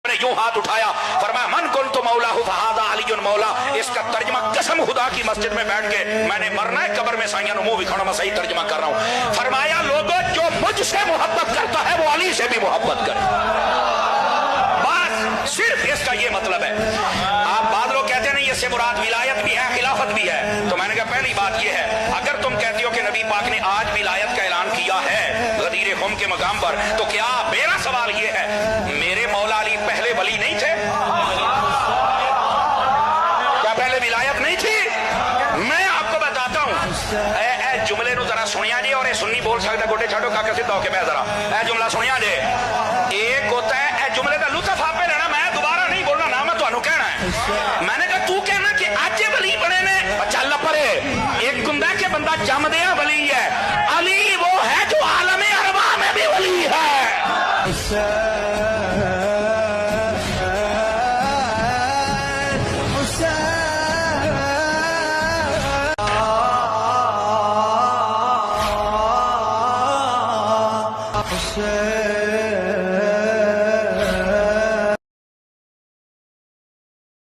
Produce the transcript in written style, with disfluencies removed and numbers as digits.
نے یوں ہاتھ اٹھایا، فرمایا من کنت مولا فہذا علی مولا. اس کا ترجمہ قسم خدا کی مسجد میں بیٹھ کے میں نے مرنا ہے قبر میں سائیاں نو منہ دکھانا، میں صحیح ترجمہ کر رہا ہوں. فرمایا لوگوں جو مجھ سے محبت کرتا ہے وہ علی سے بھی محبت کرے. بس صرف اس کا یہ مطلب ہے. آپ بعض لوگ کہتے ہیں نہیں اس سے مراد ولایت بھی ہے خلافت بھی ہے. تو میں نے کہا پہلی بات یہ ہے اگر تم کہتی ہو کہ نبی پاک نے آج ولایت کا اعلان کیا ہے غدیر خم کے مقام پر، تو کیا میرا سوال یہ ہے میرے مولا علی پہلے ولی نہیں تھے؟ کیا پہلے ولایت نہیں تھی؟ میں آپ کو بتاتا ہوں. اے جملے نو ذرا سنیا جی، اور یہ سنی بول سکتا گوڈے چھاڑو کا کسی تو کے میں ذرا اے جملہ سنیا جی. ایک ہوتا ہے